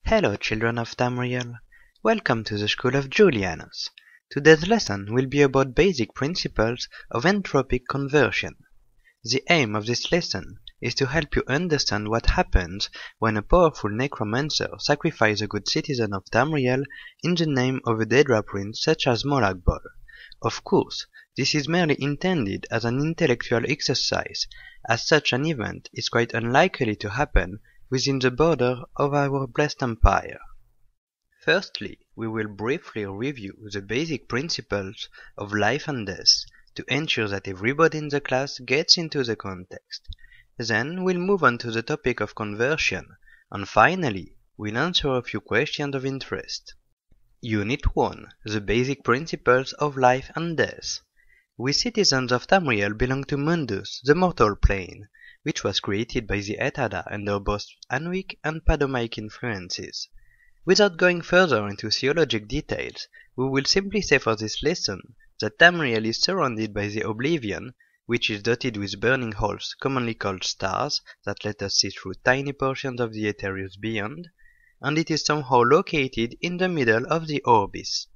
Hello children of Tamriel, welcome to the school of Julianos. Today's lesson will be about basic principles of entropic conversion. The aim of this lesson is to help you understand what happens when a powerful necromancer sacrifices a good citizen of Tamriel in the name of a Daedra prince such as Molag Bal. Of course, this is merely intended as an intellectual exercise, as such an event is quite unlikely to happen within the border of our blessed empire. Firstly, we will briefly review the basic principles of life and death to ensure that everybody in the class gets into the context. Then we'll move on to the topic of conversion, and finally, we'll answer a few questions of interest. Unit 1. The basic principles of life and death. We citizens of Tamriel belong to Mundus, the mortal plane, which was created by the Etada under both Anwic and Padomaic influences. Without going further into theologic details, we will simply say for this lesson that Tamriel is surrounded by the Oblivion, which is dotted with burning holes commonly called stars that let us see through tiny portions of the Aetherius beyond, and it is somehow located in the middle of the Orbis.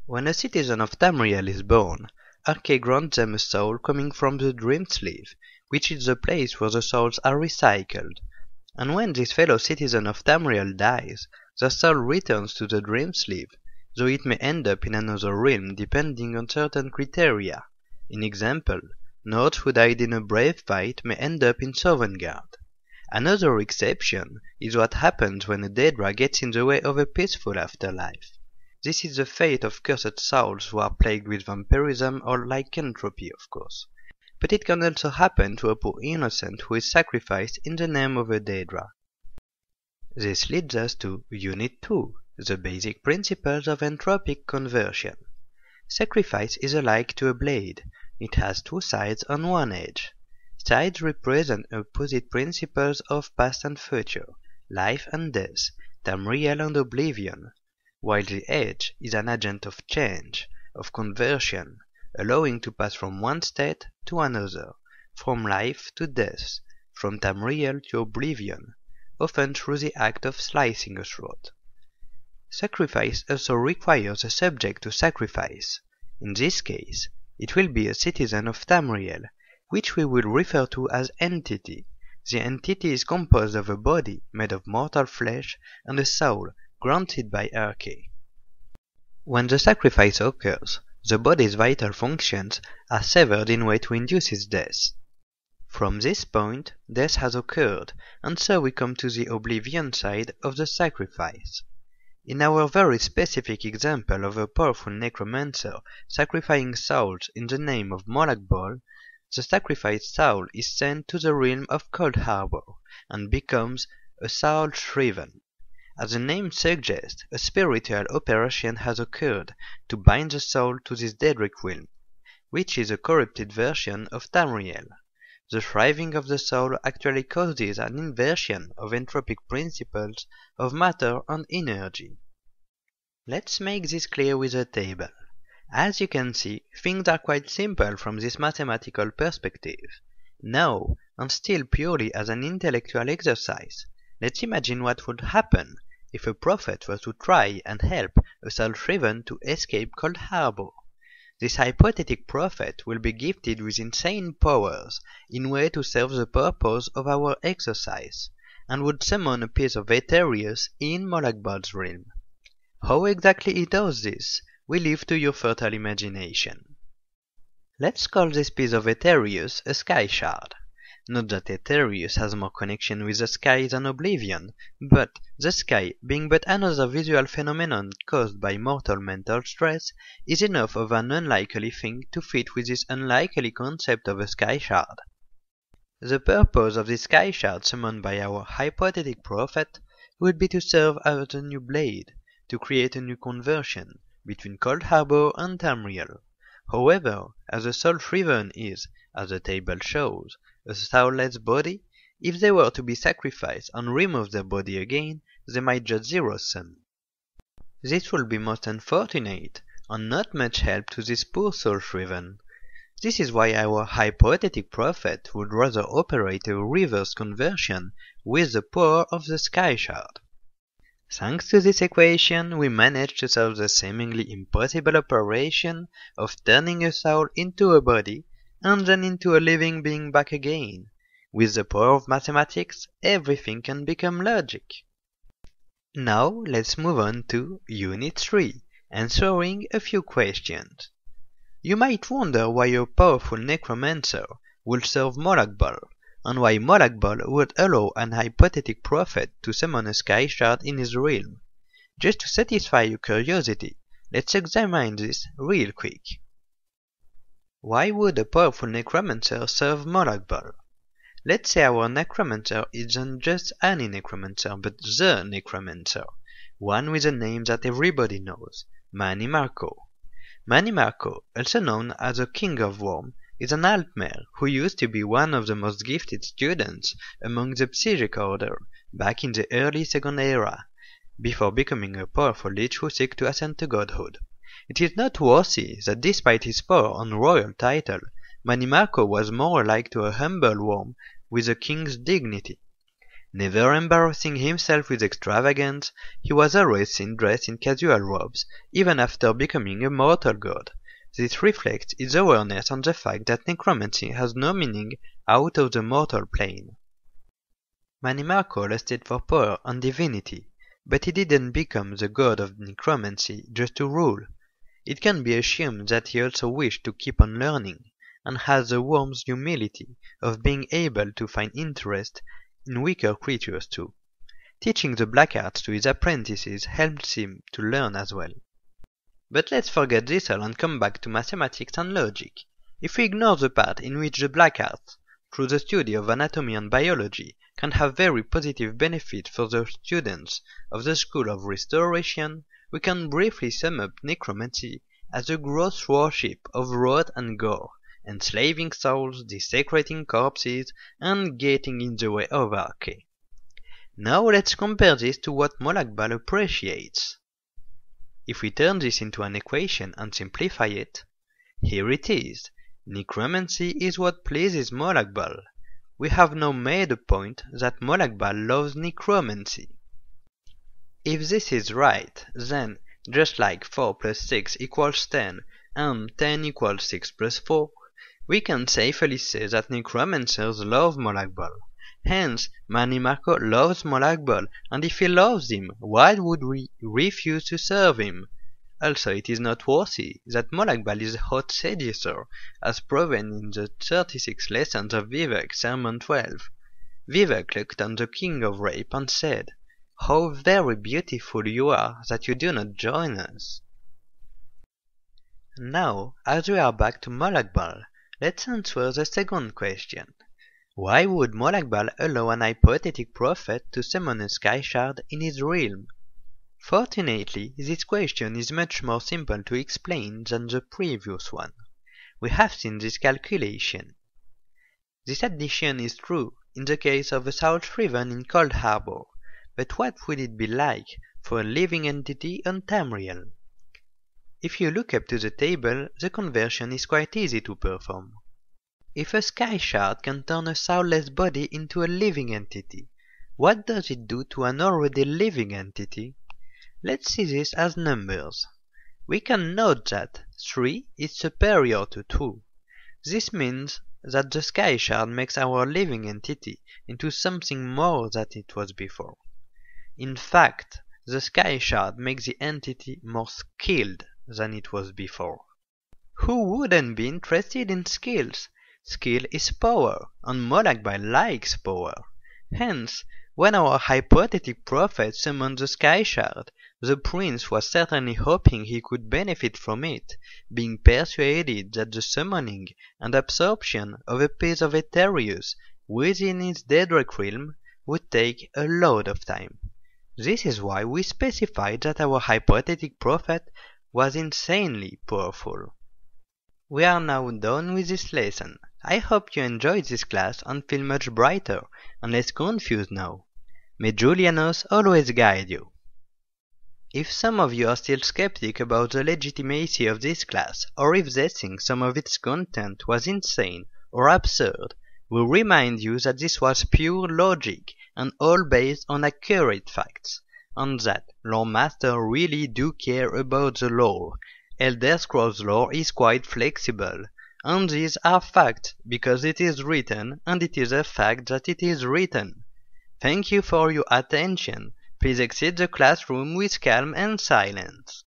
When a citizen of Tamriel is born, Arche grants them a soul coming from the Dream Sleeve, which is the place where the souls are recycled, and when this fellow citizen of Tamriel dies, the soul returns to the Dream Sleeve, though it may end up in another realm depending on certain criteria. In example, Nords who died in a brave fight may end up in Sovngarde. Another exception is what happens when a Daedra gets in the way of a peaceful afterlife. This is the fate of cursed souls who are plagued with vampirism or lycanthropy, of course. But it can also happen to a poor innocent who is sacrificed in the name of a Daedra. This leads us to Unit 2, the basic principles of entropic conversion. Sacrifice is alike to a blade. It has two sides on one edge. Sides represent opposite principles of past and future, life and death, Tamriel and oblivion, while the edge is an agent of change, of conversion, allowing to pass from one state to another, from life to death, from Tamriel to oblivion, often through the act of slicing a throat. Sacrifice also requires a subject to sacrifice. In this case, it will be a citizen of Tamriel, which we will refer to as entity. The entity is composed of a body made of mortal flesh and a soul granted by Arche. When the sacrifice occurs, the body's vital functions are severed in a way to induce its death. From this point, death has occurred, and so we come to the oblivion side of the sacrifice. In our very specific example of a powerful necromancer sacrificing souls in the name of Molag Bal, the sacrificed soul is sent to the realm of Cold Harbor and becomes a soul shriven. As the name suggests, a spiritual operation has occurred to bind the soul to this Daedric realm, which is a corrupted version of Tamriel. The shriving of the soul actually causes an inversion of entropic principles of matter and energy. Let's make this clear with a table. As you can see, things are quite simple from this mathematical perspective. Now, and still purely as an intellectual exercise, let's imagine what would happen if a prophet were to try and help a soul shriven to escape Cold Harbor. This hypothetic prophet will be gifted with insane powers in way to serve the purpose of our exercise, and would summon a piece of Aetherius in Molag Bal's realm. How exactly he does this, we leave to your fertile imagination. Let's call this piece of Aetherius a sky shard. Not that Aetherius has more connection with the sky than oblivion, but the sky, being but another visual phenomenon caused by mortal mental stress, is enough of an unlikely thing to fit with this unlikely concept of a sky shard. The purpose of this sky shard summoned by our hypothetic prophet would be to serve as a new blade, to create a new conversion between Cold Harbor and Tamriel. However, as a soul shriven is, as the table shows, a soulless body, if they were to be sacrificed and remove their body again, they might just zero-sum. This will be most unfortunate, and not much help to this poor soul shriven. This is why our hypothetic prophet would rather operate a reverse conversion with the power of the sky shard. Thanks to this equation, we managed to solve the seemingly impossible operation of turning a soul into a body and then into a living being back again. With the power of mathematics, everything can become logic. Now let's move on to Unit 3, answering a few questions. You might wonder why a powerful necromancer would serve Molag Bal, and why Molag Bal would allow an hypothetical prophet to summon a sky shard in his realm. Just to satisfy your curiosity, let's examine this real quick. Why would a powerful necromancer serve Molag Bal? Let's say our necromancer isn't just any necromancer, but the necromancer, one with a name that everybody knows, Mani Marco. Mani Marco, also known as the King of Worm, is an altmare who used to be one of the most gifted students among the Psychic Order back in the early Second Era, before becoming a powerful lich who seeks to ascend to godhood. It is noteworthy that despite his power and royal title, Mani Marco was more alike to a humble worm with a king's dignity. Never embarrassing himself with extravagance, he was always seen dressed in casual robes, even after becoming a mortal god. This reflects his awareness on the fact that necromancy has no meaning out of the mortal plane. Mani Marco lusted for power and divinity, but he didn't become the god of necromancy just to rule. It can be assumed that he also wished to keep on learning, and has the worm's humility of being able to find interest in weaker creatures too. Teaching the black arts to his apprentices helps him to learn as well. But let's forget this all and come back to mathematics and logic. If we ignore the part in which the black arts, through the study of anatomy and biology, can have very positive benefits for the students of the School of Restoration, we can briefly sum up necromancy as a gross worship of rot and gore, enslaving souls, desecrating corpses, and getting in the way of archy. Now let's compare this to what Molag Bal appreciates. If we turn this into an equation and simplify it, here it is. Necromancy is what pleases Molag Bal. We have now made a point that Molag Bal loves necromancy. If this is right, then, just like 4 plus 6 equals 10 and 10 equals 6 plus 4, we can safely say that necromancers love Molag Bal. Hence, Mani Marco loves Molag Bal, and if he loves him, why would we refuse to serve him? Also, it is noteworthy that Molag Bal is a hot seducer, as proven in the 36 lessons of Vivek, Sermon 12. Vivek looked on the king of rape and said, "How very beautiful you are that you do not join us." Now, as we are back to Molag Bal, let's answer the second question. Why would Molag Bal allow an hypothetical prophet to summon a sky shard in his realm? Fortunately, this question is much more simple to explain than the previous one. We have seen this calculation. This addition is true in the case of a soul shriven in Cold Harbor, but what would it be like for a living entity on Tamriel? If you look up to the table, the conversion is quite easy to perform. If a sky shard can turn a soulless body into a living entity, what does it do to an already living entity? Let's see this as numbers. We can note that 3 is superior to 2. This means that the sky shard makes our living entity into something more than it was before. In fact, the sky shard makes the entity more skilled than it was before. Who wouldn't be interested in skills? Skill is power, and Molag Bal likes power. Hence, when our hypothetical prophet summoned the sky shard, the prince was certainly hoping he could benefit from it, being persuaded that the summoning and absorption of a piece of Ethereus within his Daedric realm would take a lot of time. This is why we specified that our hypothetical prophet was insanely powerful. We are now done with this lesson. I hope you enjoyed this class and feel much brighter and less confused now. May Julianos always guide you. If some of you are still skeptic about the legitimacy of this class, or if they think some of its content was insane or absurd, we remind you that this was pure logic and all based on accurate facts. and that lore masters really do care about the lore. Elder Scrolls lore is quite flexible, and these are facts because it is written, and it is a fact that it is written. Thank you for your attention. Please exit the classroom with calm and silence.